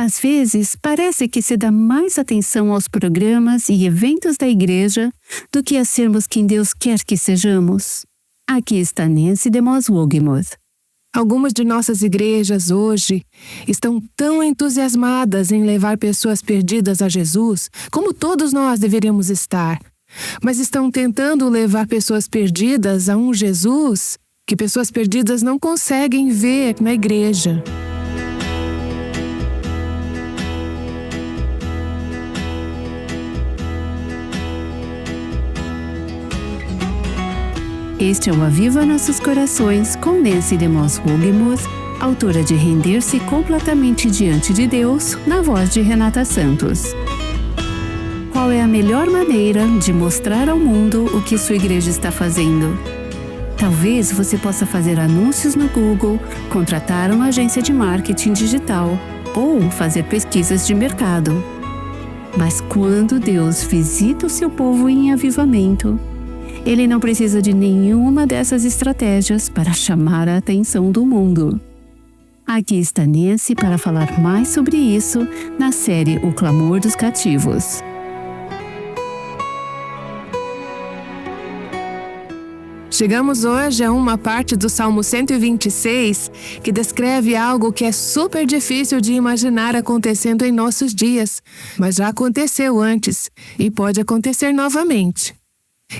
Às vezes, parece que se dá mais atenção aos programas e eventos da igreja do que a sermos quem Deus quer que sejamos. Aqui está Nancy DeMoss Wogemuth. Algumas de nossas igrejas hoje estão tão entusiasmadas em levar pessoas perdidas a Jesus, como todos nós deveríamos estar, mas estão tentando levar pessoas perdidas a um Jesus que pessoas perdidas não conseguem ver na igreja. Este é o Aviva Nossos Corações com Nancy DeMoss Wogemuth, autora de Render-se Completamente Diante de Deus, na voz de Renata Santos. Qual é a melhor maneira de mostrar ao mundo o que sua igreja está fazendo? Talvez você possa fazer anúncios no Google, contratar uma agência de marketing digital ou fazer pesquisas de mercado. Mas quando Deus visita o seu povo em avivamento, Ele não precisa de nenhuma dessas estratégias para chamar a atenção do mundo. Aqui está Nancy para falar mais sobre isso na série O Clamor dos Cativos. Chegamos hoje a uma parte do Salmo 126 que descreve algo que é super difícil de imaginar acontecendo em nossos dias, mas já aconteceu antes e pode acontecer novamente.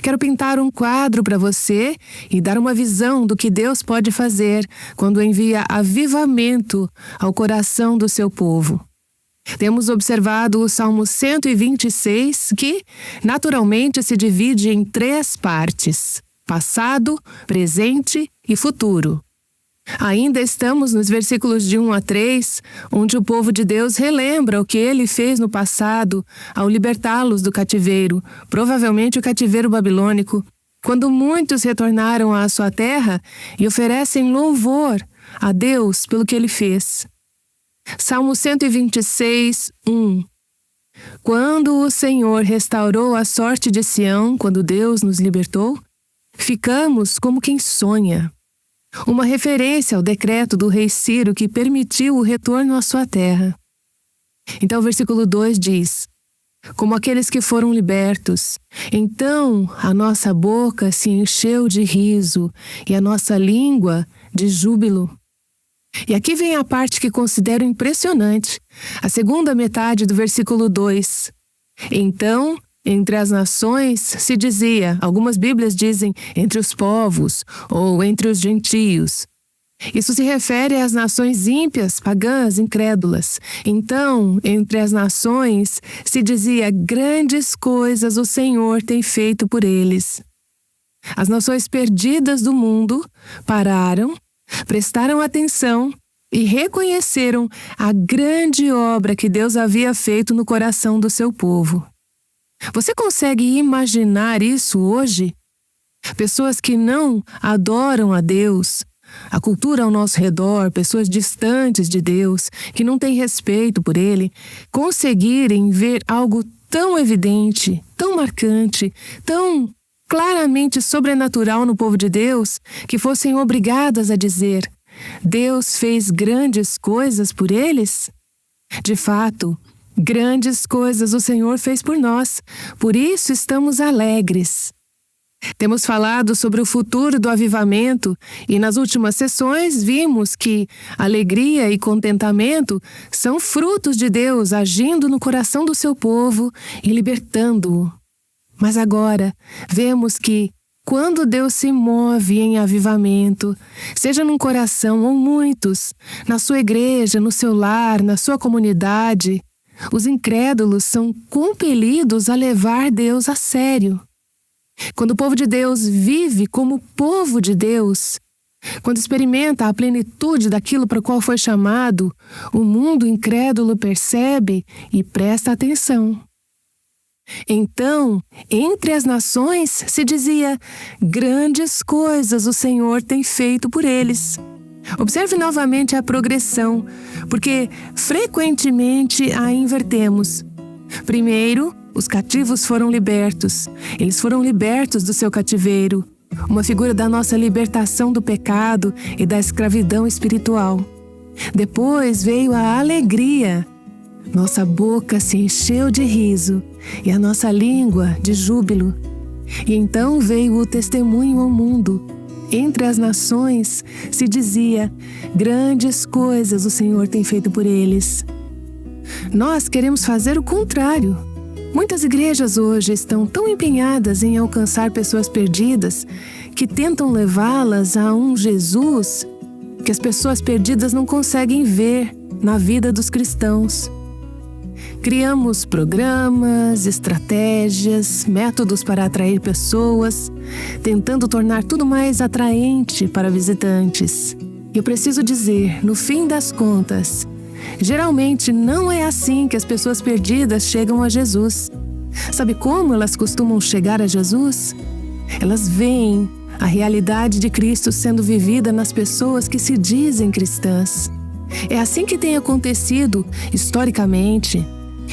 Quero pintar um quadro para você e dar uma visão do que Deus pode fazer quando envia avivamento ao coração do seu povo. Temos observado o Salmo 126, que naturalmente se divide em 3 partes: passado, presente e futuro. Ainda estamos nos versículos de 1 a 3, onde o povo de Deus relembra o que ele fez no passado ao libertá-los do cativeiro, provavelmente o cativeiro babilônico, quando muitos retornaram à sua terra e oferecem louvor a Deus pelo que ele fez. Salmo 126, 1. Quando o Senhor restaurou a sorte de Sião, quando Deus nos libertou, ficamos como quem sonha. Uma referência ao decreto do rei Ciro que permitiu o retorno à sua terra. Então o versículo 2 diz: como aqueles que foram libertos, então a nossa boca se encheu de riso e a nossa língua de júbilo. E aqui vem a parte que considero impressionante, a segunda metade do versículo 2. Então, entre as nações se dizia, algumas Bíblias dizem entre os povos ou entre os gentios. Isso se refere às nações ímpias, pagãs, incrédulas. Então, entre as nações se dizia, grandes coisas o Senhor tem feito por eles. As nações perdidas do mundo pararam, prestaram atenção e reconheceram a grande obra que Deus havia feito no coração do seu povo. Você consegue imaginar isso hoje? Pessoas que não adoram a Deus, a cultura ao nosso redor, pessoas distantes de Deus, que não têm respeito por Ele, conseguirem ver algo tão evidente, tão marcante, tão claramente sobrenatural no povo de Deus, que fossem obrigadas a dizer: Deus fez grandes coisas por eles? De fato, grandes coisas o Senhor fez por nós, por isso estamos alegres. Temos falado sobre o futuro do avivamento e nas últimas sessões vimos que alegria e contentamento são frutos de Deus agindo no coração do seu povo e libertando-o. Mas agora vemos que quando Deus se move em avivamento, seja num coração ou muitos, na sua igreja, no seu lar, na sua comunidade, os incrédulos são compelidos a levar Deus a sério. Quando o povo de Deus vive como povo de Deus, quando experimenta a plenitude daquilo para o qual foi chamado, o mundo incrédulo percebe e presta atenção. Então, entre as nações se dizia, grandes coisas o Senhor tem feito por eles. Observe novamente a progressão, porque frequentemente a invertemos. Primeiro, os cativos foram libertos. Eles foram libertos do seu cativeiro, uma figura da nossa libertação do pecado e da escravidão espiritual. Depois veio a alegria, Nossa boca se encheu de riso e a nossa língua de júbilo. E então veio o testemunho ao mundo. Entre as nações se dizia: grandes coisas o Senhor tem feito por eles. Nós queremos fazer o contrário. Muitas igrejas hoje estão tão empenhadas em alcançar pessoas perdidas que tentam levá-las a um Jesus que as pessoas perdidas não conseguem ver na vida dos cristãos. Criamos programas, estratégias, métodos para atrair pessoas, tentando tornar tudo mais atraente para visitantes. E eu preciso dizer, no fim das contas, geralmente não é assim que as pessoas perdidas chegam a Jesus. Sabe como elas costumam chegar a Jesus? Elas veem a realidade de Cristo sendo vivida nas pessoas que se dizem cristãs. É assim que tem acontecido historicamente.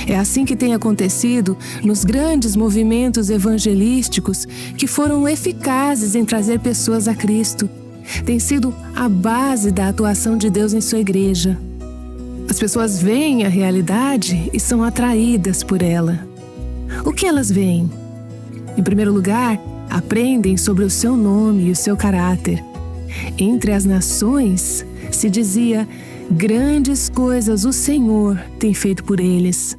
É assim que tem acontecido nos grandes movimentos evangelísticos que foram eficazes em trazer pessoas a Cristo. Tem sido a base da atuação de Deus em sua igreja. As pessoas veem a realidade e são atraídas por ela. O que elas veem? Em primeiro lugar, aprendem sobre o seu nome e o seu caráter. Entre as nações, se dizia: grandes coisas o Senhor tem feito por eles.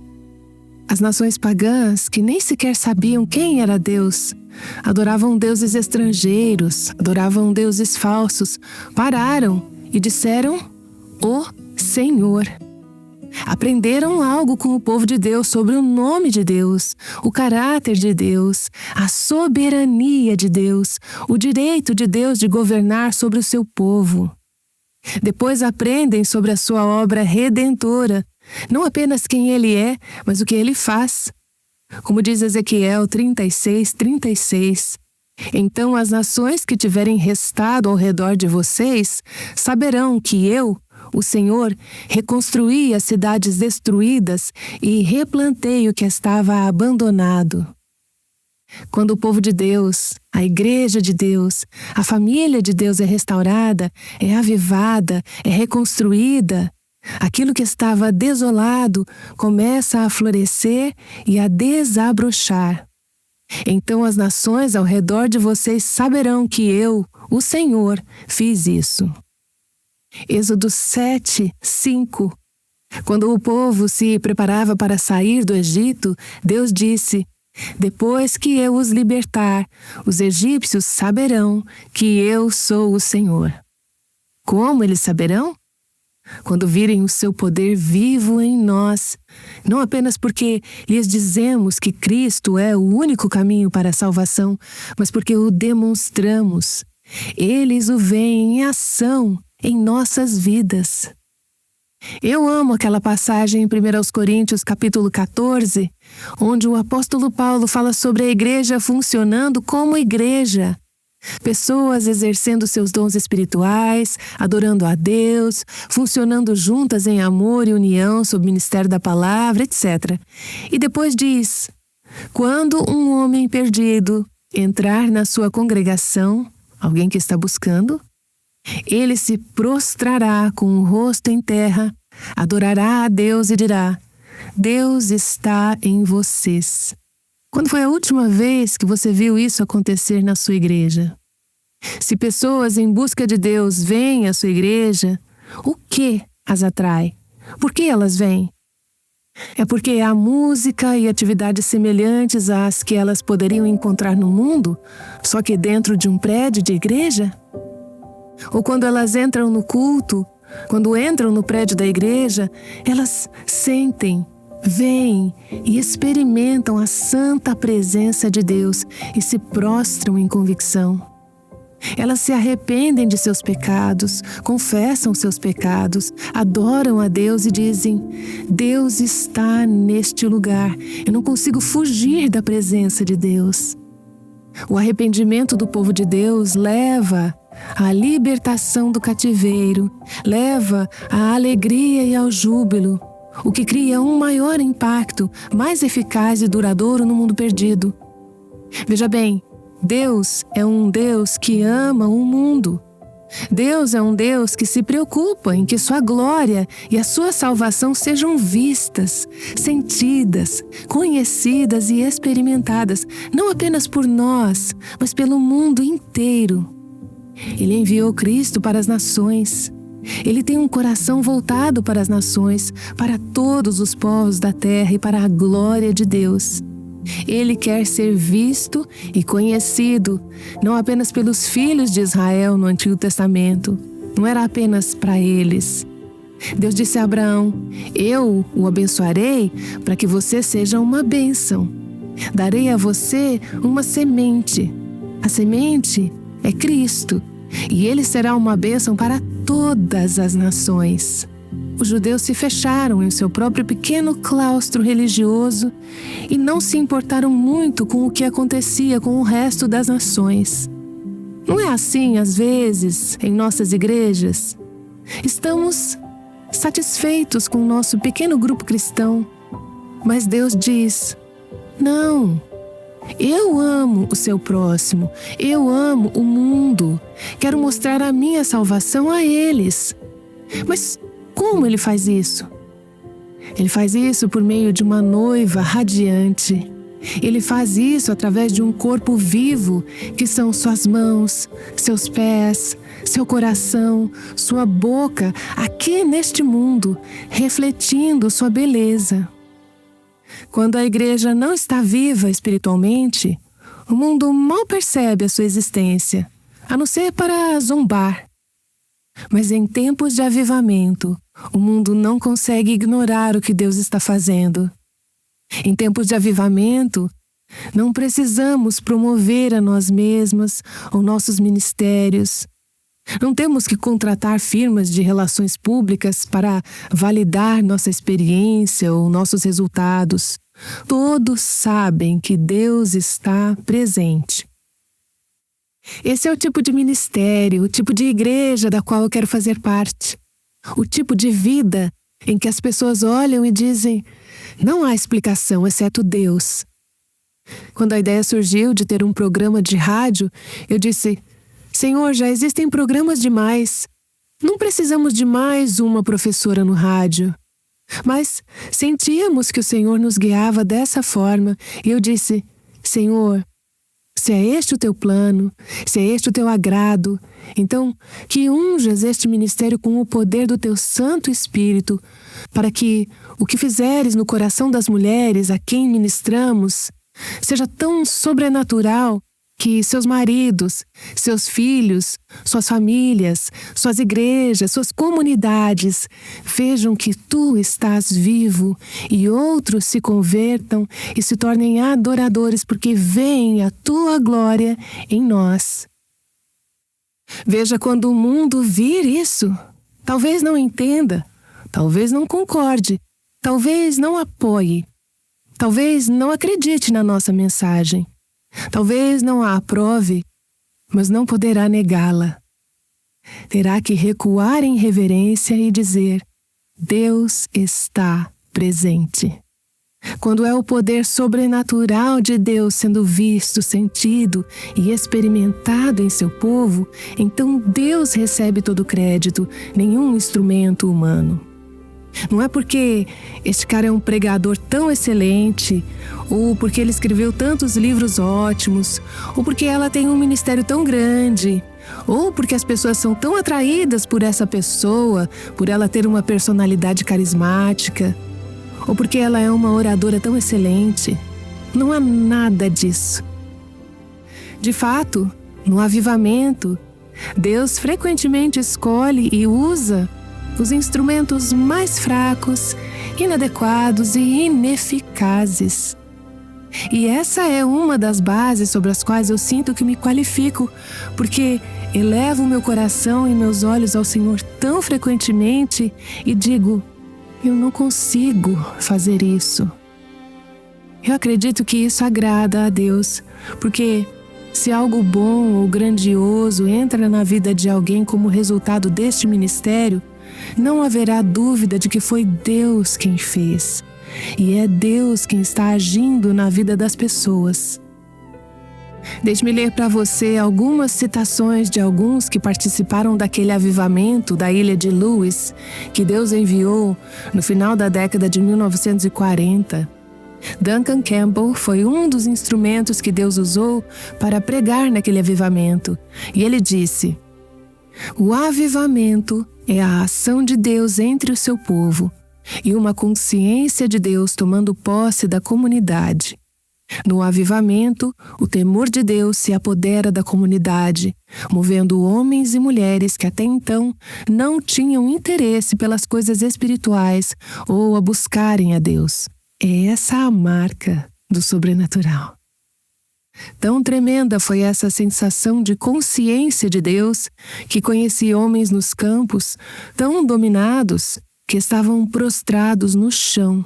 As nações pagãs, que nem sequer sabiam quem era Deus, adoravam deuses estrangeiros, adoravam deuses falsos, pararam e disseram: o Senhor. Aprenderam algo com o povo de Deus sobre o nome de Deus, o caráter de Deus, a soberania de Deus, o direito de Deus de governar sobre o seu povo. Depois aprendem sobre a sua obra redentora, não apenas quem ele é, mas o que ele faz. Como diz Ezequiel 36:36, então as nações que tiverem restado ao redor de vocês saberão que eu, o Senhor, reconstruí as cidades destruídas e replantei o que estava abandonado. Quando o povo de Deus, a igreja de Deus, a família de Deus é restaurada, é avivada, é reconstruída, aquilo que estava desolado começa a florescer e a desabrochar. Então as nações ao redor de vocês saberão que eu, o Senhor, fiz isso. Êxodo 7:5. Quando o povo se preparava para sair do Egito, Deus disse: depois que eu os libertar, os egípcios saberão que eu sou o Senhor. Como eles saberão? Quando virem o seu poder vivo em nós, não apenas porque lhes dizemos que Cristo é o único caminho para a salvação, mas porque o demonstramos. Eles o veem em ação em nossas vidas. Eu amo aquela passagem em 1 Coríntios capítulo 14, onde o apóstolo Paulo fala sobre a igreja funcionando como igreja. Pessoas exercendo seus dons espirituais, adorando a Deus, funcionando juntas em amor e união sob o ministério da palavra, etc. E depois diz: quando um homem perdido entrar na sua congregação, alguém que está buscando, ele se prostrará com o rosto em terra, adorará a Deus e dirá: Deus está em vocês. Quando foi a última vez que você viu isso acontecer na sua igreja? Se pessoas em busca de Deus vêm à sua igreja, o que as atrai? Por que elas vêm? É porque há música e atividades semelhantes às que elas poderiam encontrar no mundo, só que dentro de um prédio de igreja? Ou quando elas entram no culto, quando entram no prédio da igreja, elas sentem, veem e experimentam a santa presença de Deus e se prostram em convicção. Elas se arrependem de seus pecados, confessam seus pecados, adoram a Deus e dizem: Deus está neste lugar, eu não consigo fugir da presença de Deus. O arrependimento do povo de Deus leva à libertação do cativeiro, leva à alegria e ao júbilo, o que cria um maior impacto, mais eficaz e duradouro no mundo perdido. Veja bem, Deus é um Deus que ama o mundo. Deus é um Deus que se preocupa em que sua glória e a sua salvação sejam vistas, sentidas, conhecidas e experimentadas, não apenas por nós, mas pelo mundo inteiro. Ele enviou Cristo para as nações. Ele tem um coração voltado para as nações, para todos os povos da terra e para a glória de Deus. Ele quer ser visto e conhecido, não apenas pelos filhos de Israel no Antigo Testamento. Não era apenas para eles. Deus disse a Abraão: eu o abençoarei para que você seja uma bênção. Darei a você uma semente. A semente é Cristo, e ele será uma bênção para todas as nações. Os judeus se fecharam em seu próprio pequeno claustro religioso e não se importaram muito com o que acontecia com o resto das nações. Não é assim, às vezes, em nossas igrejas? Estamos satisfeitos com o nosso pequeno grupo cristão, mas Deus diz: não, eu amo o seu próximo, eu amo o mundo, quero mostrar a minha salvação a eles. Mas como ele faz isso? Ele faz isso por meio de uma noiva radiante. Ele faz isso através de um corpo vivo, que são suas mãos, seus pés, seu coração, sua boca, aqui neste mundo, refletindo sua beleza. Quando a igreja não está viva espiritualmente, o mundo mal percebe a sua existência, a não ser para zombar. Mas em tempos de avivamento, o mundo não consegue ignorar o que Deus está fazendo. Em tempos de avivamento, não precisamos promover a nós mesmas ou nossos ministérios. Não temos que contratar firmas de relações públicas para validar nossa experiência ou nossos resultados. Todos sabem que Deus está presente. Esse é o tipo de ministério, o tipo de igreja da qual eu quero fazer parte. O tipo de vida em que as pessoas olham e dizem: não há explicação exceto Deus. Quando a ideia surgiu de ter um programa de rádio, eu disse: Senhor, já existem programas demais. Não precisamos de mais uma professora no rádio. Mas sentíamos que o Senhor nos guiava dessa forma e eu disse: Senhor, se é este o teu plano, se é este o teu agrado, então que unjas este ministério com o poder do teu Santo Espírito, para que o que fizeres no coração das mulheres a quem ministramos seja tão sobrenatural que seus maridos, seus filhos, suas famílias, suas igrejas, suas comunidades vejam que tu estás vivo e outros se convertam e se tornem adoradores porque veem a tua glória em nós. Veja, quando o mundo vir isso, talvez não entenda, talvez não concorde, talvez não apoie, talvez não acredite na nossa mensagem. Talvez não a aprove, mas não poderá negá-la. Terá que recuar em reverência e dizer: Deus está presente. Quando é o poder sobrenatural de Deus sendo visto, sentido e experimentado em seu povo, então Deus recebe todo o crédito, nenhum instrumento humano. Não é porque este cara é um pregador tão excelente, ou porque ele escreveu tantos livros ótimos, ou porque ela tem um ministério tão grande, ou porque as pessoas são tão atraídas por essa pessoa, por ela ter uma personalidade carismática, ou porque ela é uma oradora tão excelente. Não há nada disso. De fato, no avivamento, Deus frequentemente escolhe e usa os instrumentos mais fracos, inadequados e ineficazes. E essa é uma das bases sobre as quais eu sinto que me qualifico, porque elevo meu coração e meus olhos ao Senhor tão frequentemente e digo: eu não consigo fazer isso. Eu acredito que isso agrada a Deus, porque se algo bom ou grandioso entra na vida de alguém como resultado deste ministério, não haverá dúvida de que foi Deus quem fez. E é Deus quem está agindo na vida das pessoas. Deixe-me ler para você algumas citações de alguns que participaram daquele avivamento da ilha de Lewis, que Deus enviou no final da década de 1940. Duncan Campbell foi um dos instrumentos que Deus usou para pregar naquele avivamento. E ele disse: "O avivamento é a ação de Deus entre o seu povo e uma consciência de Deus tomando posse da comunidade. No avivamento, o temor de Deus se apodera da comunidade, movendo homens e mulheres que até então não tinham interesse pelas coisas espirituais ou a buscarem a Deus. É essa a marca do sobrenatural." Tão tremenda foi essa sensação de consciência de Deus que conheci homens nos campos tão dominados que estavam prostrados no chão.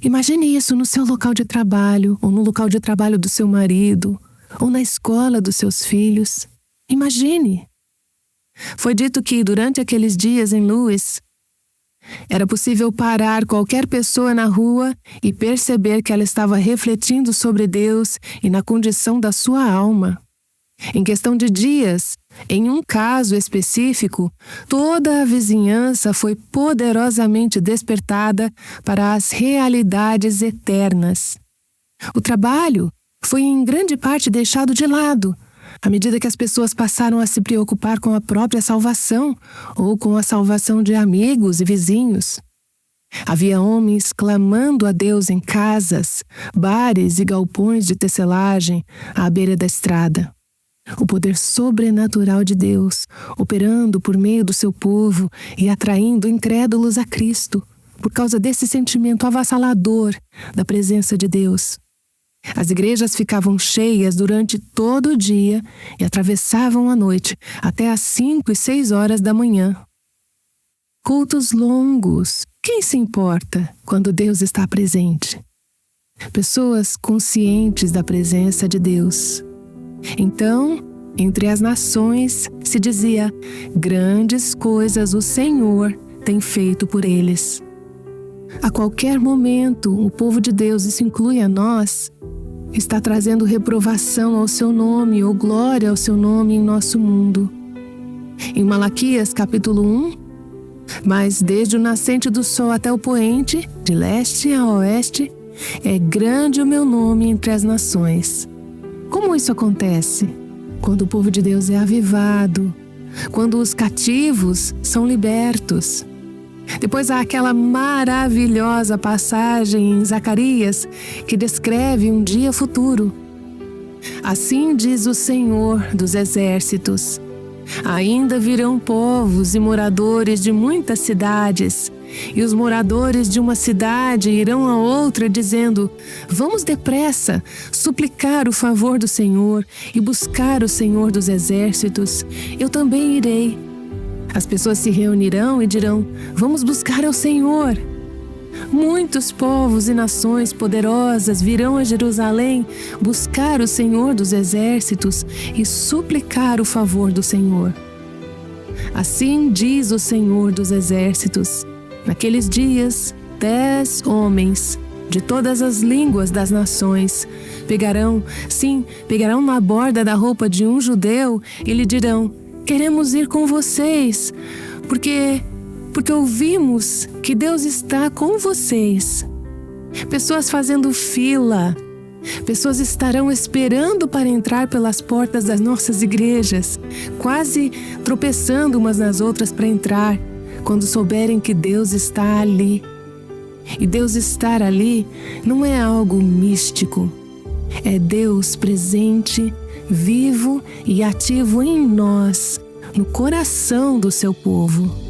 Imagine isso no seu local de trabalho, ou no local de trabalho do seu marido, ou na escola dos seus filhos. Imagine! Foi dito que, durante aqueles dias em Lewis, era possível parar qualquer pessoa na rua e perceber que ela estava refletindo sobre Deus e na condição da sua alma. Em questão de dias, em um caso específico, toda a vizinhança foi poderosamente despertada para as realidades eternas. O trabalho foi em grande parte deixado de lado, à medida que as pessoas passaram a se preocupar com a própria salvação ou com a salvação de amigos e vizinhos. Havia homens clamando a Deus em casas, bares e galpões de tecelagem à beira da estrada. O poder sobrenatural de Deus, operando por meio do seu povo e atraindo incrédulos a Cristo, por causa desse sentimento avassalador da presença de Deus. As igrejas ficavam cheias durante todo o dia e atravessavam a noite até às 5 e 6 horas da manhã. Cultos longos. Quem se importa quando Deus está presente? Pessoas conscientes da presença de Deus. Então, entre as nações, se dizia: grandes coisas o Senhor tem feito por eles. A qualquer momento, o povo de Deus, isso inclui a nós, está trazendo reprovação ao seu nome ou glória ao seu nome em nosso mundo. Em Malaquias, capítulo 1, "Mas desde o nascente do sol até o poente, de leste a oeste, é grande o meu nome entre as nações." Como isso acontece? Quando o povo de Deus é avivado, quando os cativos são libertos. Depois há aquela maravilhosa passagem em Zacarias que descreve um dia futuro. "Assim diz o Senhor dos exércitos: ainda virão povos e moradores de muitas cidades, e os moradores de uma cidade irão a outra dizendo: vamos depressa suplicar o favor do Senhor e buscar o Senhor dos exércitos. Eu também irei." As pessoas se reunirão e dirão: vamos buscar ao Senhor. Muitos povos e nações poderosas virão a Jerusalém buscar o Senhor dos exércitos e suplicar o favor do Senhor. Assim diz o Senhor dos exércitos: naqueles dias, 10 homens de todas as línguas das nações pegarão na borda da roupa de um judeu e lhe dirão: queremos ir com vocês, porque ouvimos que Deus está com vocês. Pessoas fazendo fila. Pessoas estarão esperando para entrar pelas portas das nossas igrejas, quase tropeçando umas nas outras para entrar, quando souberem que Deus está ali. E Deus estar ali não é algo místico. É Deus presente, vivo e ativo em nós, no coração do seu povo.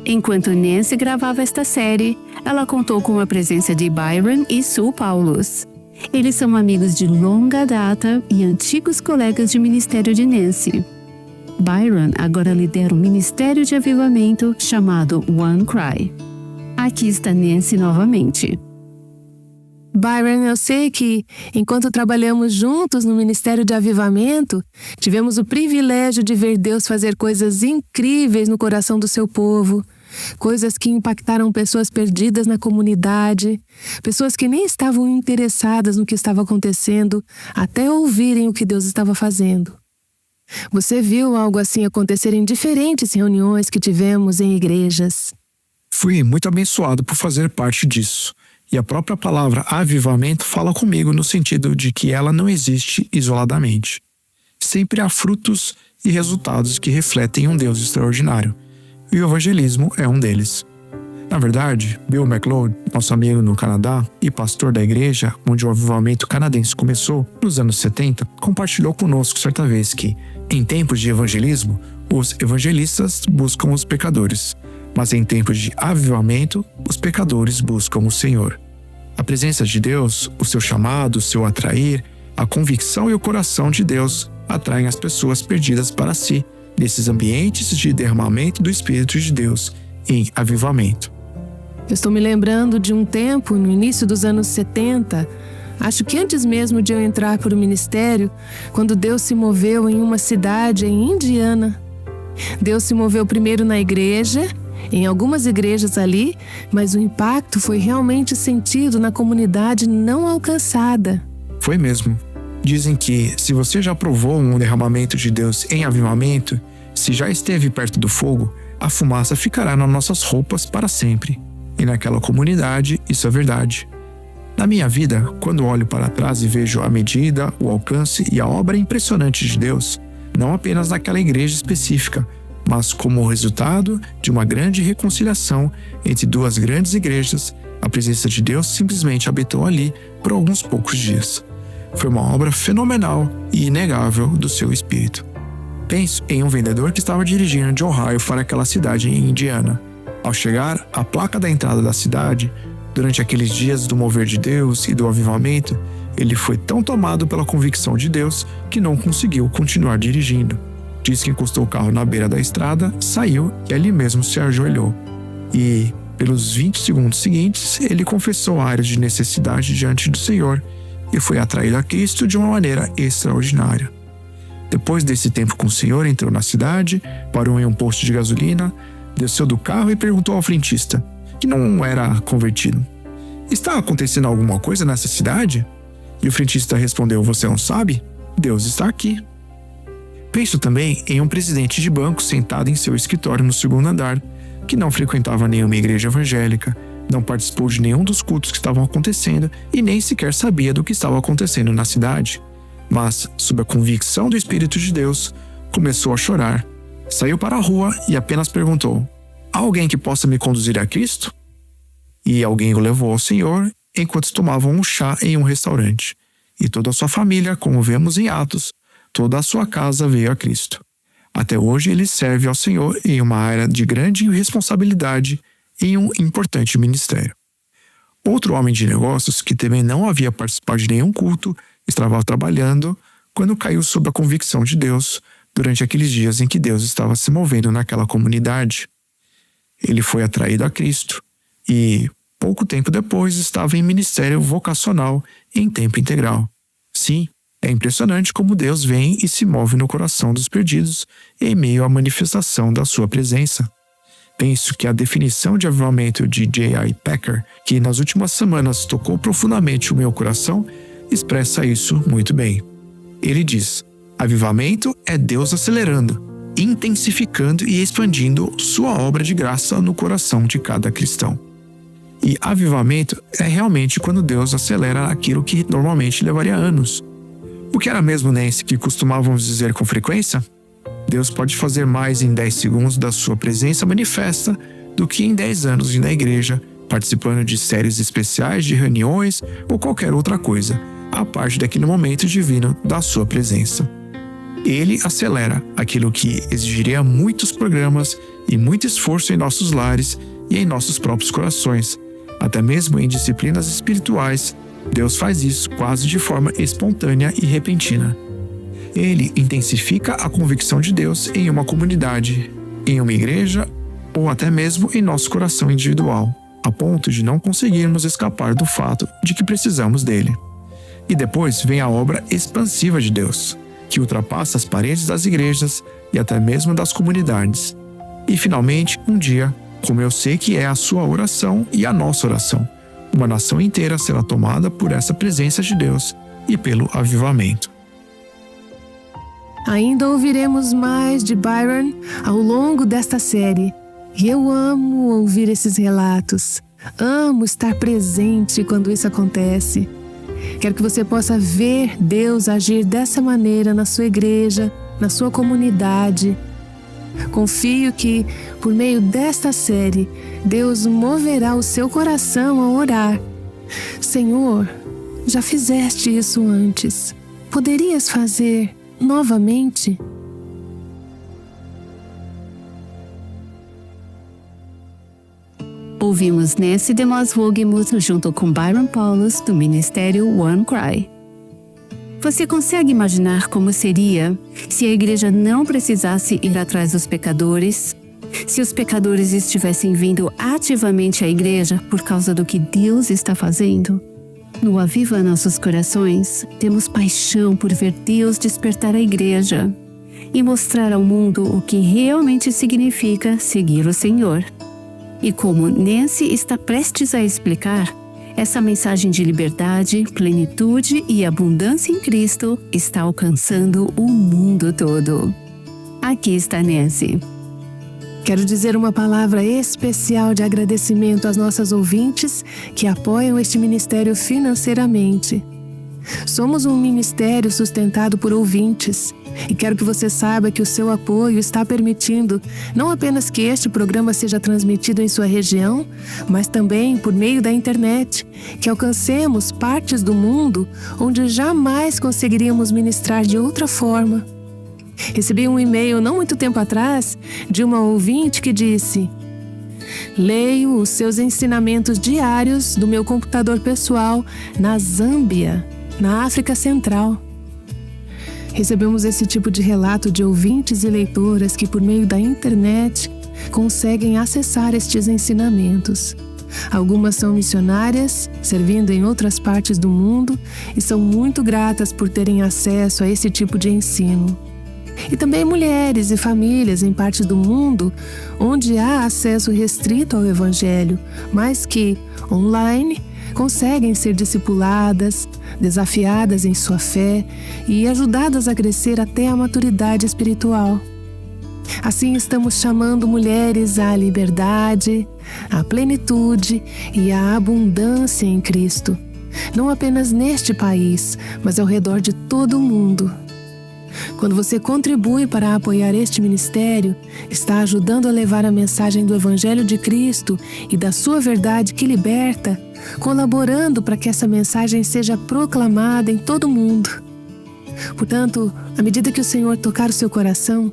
Enquanto Nancy gravava esta série, ela contou com a presença de Byron e Sue Paulus. Eles são amigos de longa data e antigos colegas de ministério de Nancy. Byron agora lidera um ministério de avivamento chamado One Cry. Aqui está Nancy novamente. Byron, eu sei que, enquanto trabalhamos juntos no Ministério de Avivamento, tivemos o privilégio de ver Deus fazer coisas incríveis no coração do seu povo. Coisas que impactaram pessoas perdidas na comunidade, pessoas que nem estavam interessadas no que estava acontecendo, até ouvirem o que Deus estava fazendo. Você viu algo assim acontecer em diferentes reuniões que tivemos em igrejas? Fui muito abençoado por fazer parte disso. E a própria palavra avivamento fala comigo no sentido de que ela não existe isoladamente. Sempre há frutos e resultados que refletem um Deus extraordinário. E o evangelismo é um deles. Na verdade, Bill McLeod, nosso amigo no Canadá e pastor da igreja onde o avivamento canadense começou, nos anos 70, compartilhou conosco certa vez que, em tempos de evangelismo, os evangelistas buscam os pecadores, mas em tempos de avivamento, os pecadores buscam o Senhor. A presença de Deus, o seu chamado, o seu atrair, a convicção e o coração de Deus atraem as pessoas perdidas para si, nesses ambientes de derramamento do Espírito de Deus em avivamento. Eu estou me lembrando de um tempo, no início dos anos 70, acho que antes mesmo de eu entrar para o ministério, quando Deus se moveu em uma cidade em Indiana. Deus se moveu primeiro na igreja, em algumas igrejas ali, mas o impacto foi realmente sentido na comunidade não alcançada. Foi mesmo. Dizem que se você já provou um derramamento de Deus em avivamento, se já esteve perto do fogo, a fumaça ficará nas nossas roupas para sempre. E naquela comunidade, isso é verdade. Na minha vida, quando olho para trás e vejo a medida, o alcance e a obra impressionante de Deus, não apenas naquela igreja específica, mas como resultado de uma grande reconciliação entre duas grandes igrejas, a presença de Deus simplesmente habitou ali por alguns poucos dias. Foi uma obra fenomenal e inegável do seu espírito. Penso em um vendedor que estava dirigindo de Ohio para aquela cidade em Indiana. Ao chegar à placa da entrada da cidade, durante aqueles dias do mover de Deus e do avivamento, ele foi tão tomado pela convicção de Deus que não conseguiu continuar dirigindo. Diz que encostou o carro na beira da estrada, saiu e ali mesmo se ajoelhou. E, pelos 20 segundos seguintes, ele confessou áreas de necessidade diante do Senhor e foi atraído a Cristo de uma maneira extraordinária. Depois desse tempo com o Senhor, entrou na cidade, parou em um posto de gasolina, desceu do carro e perguntou ao frentista, que não era convertido: "Está acontecendo alguma coisa nessa cidade?" E o frentista respondeu: "Você não sabe? Deus está aqui." Penso também em um presidente de banco sentado em seu escritório no segundo andar, que não frequentava nenhuma igreja evangélica, não participou de nenhum dos cultos que estavam acontecendo e nem sequer sabia do que estava acontecendo na cidade. Mas, sob a convicção do Espírito de Deus, começou a chorar. Saiu para a rua e apenas perguntou: "Há alguém que possa me conduzir a Cristo?" E alguém o levou ao Senhor enquanto tomavam um chá em um restaurante. E toda a sua família, como vemos em Atos, toda a sua casa veio a Cristo. Até hoje ele serve ao Senhor em uma área de grande responsabilidade em um importante ministério. Outro homem de negócios, que também não havia participado de nenhum culto, estava trabalhando quando caiu sob a convicção de Deus durante aqueles dias em que Deus estava se movendo naquela comunidade. Ele foi atraído a Cristo e, pouco tempo depois, estava em ministério vocacional em tempo integral. Sim, é impressionante como Deus vem e se move no coração dos perdidos em meio à manifestação da sua presença. Penso que a definição de avivamento de J.I. Packer, que nas últimas semanas tocou profundamente o meu coração, expressa isso muito bem. Ele diz: avivamento é Deus acelerando, intensificando e expandindo sua obra de graça no coração de cada cristão. E avivamento é realmente quando Deus acelera aquilo que normalmente levaria anos. O que era mesmo, Nancy, que costumávamos dizer com frequência? Deus pode fazer mais em 10 segundos da sua presença manifesta do que em 10 anos na igreja, participando de séries especiais de reuniões ou qualquer outra coisa, a parte daquele momento divino da sua presença. Ele acelera aquilo que exigiria muitos programas e muito esforço em nossos lares e em nossos próprios corações. Até mesmo em disciplinas espirituais, Deus faz isso quase de forma espontânea e repentina. Ele intensifica a convicção de Deus em uma comunidade, em uma igreja ou até mesmo em nosso coração individual. a ponto de não conseguirmos escapar do fato de que precisamos dele. E depois vem a obra expansiva de Deus, que ultrapassa as paredes das igrejas e até mesmo das comunidades. E finalmente, um dia, como eu sei que é a sua oração e a nossa oração, uma nação inteira será tomada por essa presença de Deus e pelo avivamento. Ainda ouviremos mais de Byron ao longo desta série. E eu amo ouvir esses relatos. Amo estar presente quando isso acontece. Quero que você possa ver Deus agir dessa maneira na sua igreja, na sua comunidade. Confio que, por meio desta série, Deus moverá o seu coração a orar. Senhor, já fizeste isso antes. Poderias fazer novamente? Ouvimos Nancy DeMoss Wogemuth junto com Byron Paulus do ministério One Cry. Você consegue imaginar como seria se a igreja não precisasse ir atrás dos pecadores? Se os pecadores estivessem vindo ativamente à igreja por causa do que Deus está fazendo? No Aviva Nossos Corações, temos paixão por ver Deus despertar a igreja e mostrar ao mundo o que realmente significa seguir o Senhor. E como Nancy está prestes a explicar, essa mensagem de liberdade, plenitude e abundância em Cristo está alcançando o mundo todo. Aqui está Nancy. Quero dizer uma palavra especial de agradecimento às nossas ouvintes que apoiam este ministério financeiramente. Somos um ministério sustentado por ouvintes e quero que você saiba que o seu apoio está permitindo não apenas que este programa seja transmitido em sua região, mas também por meio da internet, que alcancemos partes do mundo onde jamais conseguiríamos ministrar de outra forma. Recebi um e-mail não muito tempo atrás de uma ouvinte que disse: leio os seus ensinamentos diários do meu computador pessoal na Zâmbia, na África Central. Recebemos esse tipo de relato de ouvintes e leitoras que, por meio da internet, conseguem acessar estes ensinamentos. Algumas são missionárias, servindo em outras partes do mundo, e são muito gratas por terem acesso a esse tipo de ensino. E também mulheres e famílias em partes do mundo onde há acesso restrito ao Evangelho, mas que, online, conseguem ser discipuladas, desafiadas em sua fé e ajudadas a crescer até a maturidade espiritual. Assim estamos chamando mulheres à liberdade, à plenitude e à abundância em Cristo, não apenas neste país, mas ao redor de todo o mundo. Quando você contribui para apoiar este ministério, está ajudando a levar a mensagem do Evangelho de Cristo e da sua verdade que liberta, colaborando para que essa mensagem seja proclamada em todo o mundo. Portanto, à medida que o Senhor tocar o seu coração,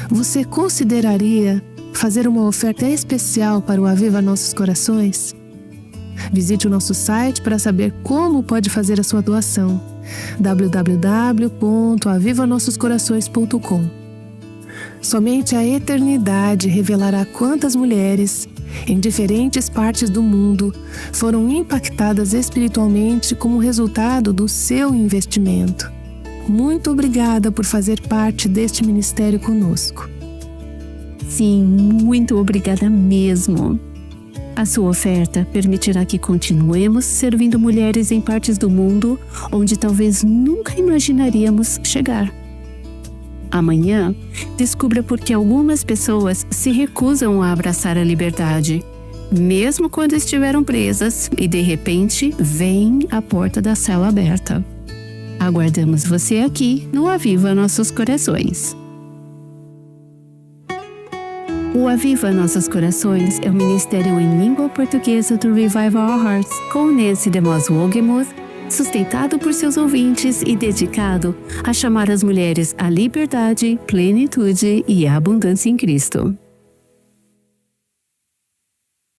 você consideraria fazer uma oferta especial para o Aviva Nossos Corações? Visite o nosso site para saber como pode fazer a sua doação. www.avivanossoscorações.com. Somente a eternidade revelará quantas mulheres, em diferentes partes do mundo, foram impactadas espiritualmente como resultado do seu investimento. Muito obrigada por fazer parte deste ministério conosco. Sim, muito obrigada mesmo. A sua oferta permitirá que continuemos servindo mulheres em partes do mundo onde talvez nunca imaginaríamos chegar. Amanhã, descubra por que algumas pessoas se recusam a abraçar a liberdade, mesmo quando estiveram presas e de repente vem a porta da cela aberta. Aguardamos você aqui no Aviva Nossos Corações. O Aviva Nossos Corações é o ministério em língua portuguesa do Revive Our Hearts, com Nancy DeMoss Wogemuth, sustentado por seus ouvintes e dedicado a chamar as mulheres à liberdade, plenitude e abundância em Cristo.